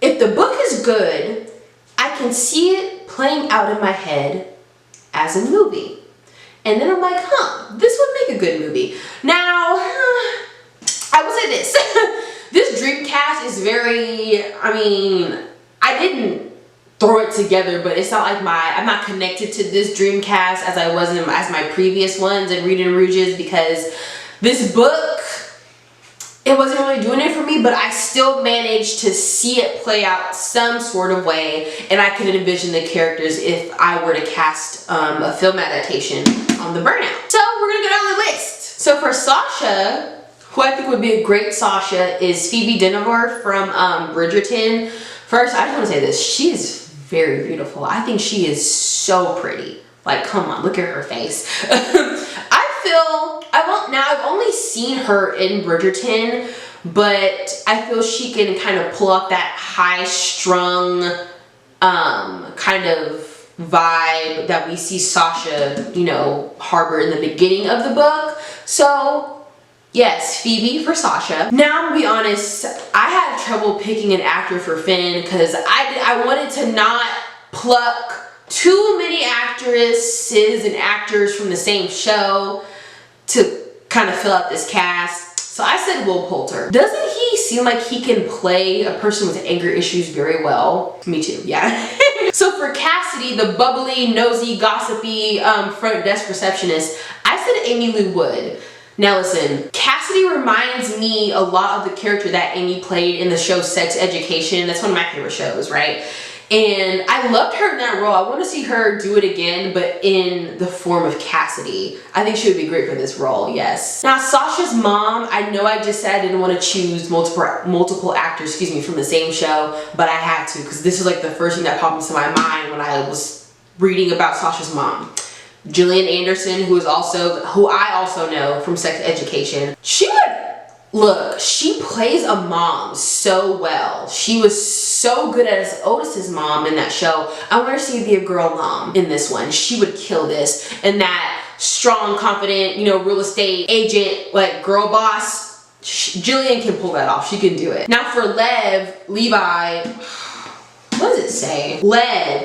Speaker 1: If the book is good, I can see it playing out in my head as a movie. And then I'm like, this would make a good movie. Now, I will say this. This Dreamcast is very, I didn't throw it together, but it's not like I'm not connected to this Dreamcast as I was as my previous ones and reading Rouges, because this book, it wasn't really doing it for me, but I still managed to see it play out some sort of way, and I could envision the characters if I were to cast a film adaptation on the Burnout. So we're gonna get on the list. So for Sasha, who I think would be a great Sasha is Phoebe Dynevor from Bridgerton. First, I just want to say this. She is very beautiful. I think she is so pretty. Like, come on, look at her face. I've only seen her in Bridgerton, but I feel she can kind of pull up that high-strung kind of vibe that we see Sasha, harbor in the beginning of the book. So, yes, Phoebe for Sasha. Now, I'm gonna be honest, I had trouble picking an actor for Finn because I wanted to not pluck too many actresses and actors from the same show to kind of fill out this cast. So I said Will Poulter. Doesn't he seem like he can play a person with anger issues very well? Me too, yeah. So for Cassidy, the bubbly, nosy, gossipy front desk receptionist, I said Amy Lou Wood. Now listen, Cassidy reminds me a lot of the character that Amy played in the show Sex Education. That's one of my favorite shows, right? And I loved her in that role. I want to see her do it again, but in the form of Cassidy. I think she would be great for this role, yes. Now, Sasha's mom, I know I just said I didn't want to choose multiple actors, from the same show, but I had to, because this is like the first thing that popped into my mind when I was reading about Sasha's mom. Gillian Anderson, who I also know from Sex Education. She plays a mom so well. She was so good as Otis's mom in that show. I want her to be a girl mom in this one. She would kill this. And that strong, confident, real estate agent, like girl boss, Gillian can pull that off. She can do it. Now for Levi, what does it say?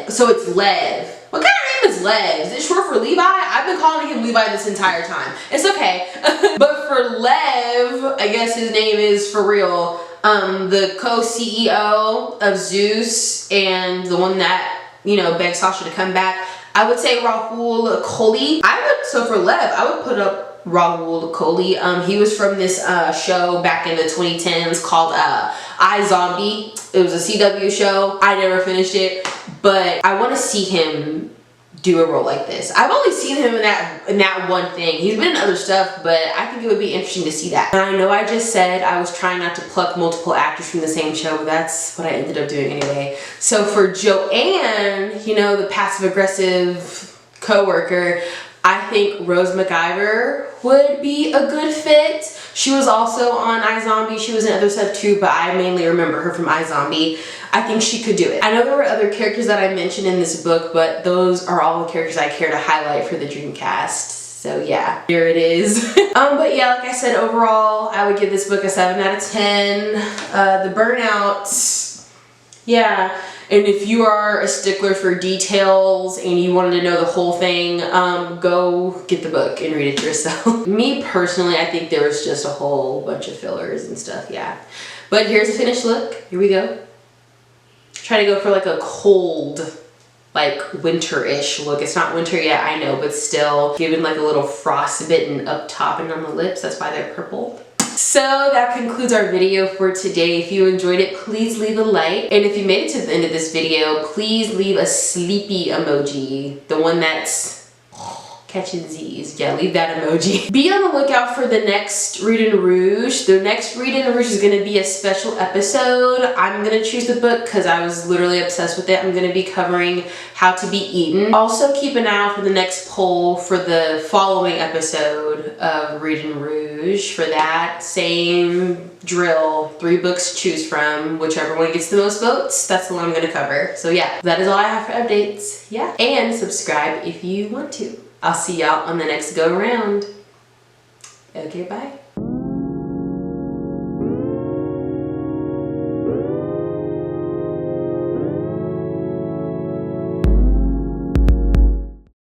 Speaker 1: So it's Lev. What kind of name is Lev? Is it short for Levi? I've been calling him Levi this entire time. It's okay. But for Lev, I guess his name is for real, the co-CEO of Zeus and the one that, begged Sasha to come back, I would say Rahul Kohli. So for Lev, I would put up Rahul Kohli. He was from this show back in the 2010s called iZombie. It was a CW show. I never finished it, but I want to see him do a role like this. I've only seen him in that one thing. He's been in other stuff, but I think it would be interesting to see that. And I know I just said I was trying not to pluck multiple actors from the same show, but that's what I ended up doing anyway. So for Joanne, the passive-aggressive co-worker, I think Rose McIver would be a good fit. She was also on iZombie. She was in other stuff too, but I mainly remember her from iZombie. I think she could do it. I know there were other characters that I mentioned in this book, but those are all the characters I care to highlight for the Dreamcast. So yeah, here it is. But yeah, like I said, overall, I would give this book a 7 out of 10. The Burnout, Yeah, and if you are a stickler for details and you wanted to know the whole thing, go get the book and read it yourself. Me personally, I think there was just a whole bunch of fillers and stuff, yeah. But here's a finished look. Here we go. Try to go for like a cold, like winter-ish look. It's not winter yet, I know, but still giving like a little frostbitten up top and on the lips. That's why they're purple. So that concludes our video for today. If you enjoyed it, please leave a like. And if you made it to the end of this video, please leave a sleepy emoji. The one that's catching Z's. Yeah, leave that emoji. Be on the lookout for the next Read in Rouge. The next Read in Rouge is going to be a special episode. I'm going to choose the book because I was literally obsessed with it. I'm going to be covering How to Be Eaten. Also keep an eye out for the next poll for the following episode of Read in Rouge. For that, same drill. 3 books to choose from. Whichever one gets the most votes, that's the one I'm going to cover. So yeah, that is all I have for updates. Yeah. And subscribe if you want to. I'll see y'all on the next go around. Okay, bye.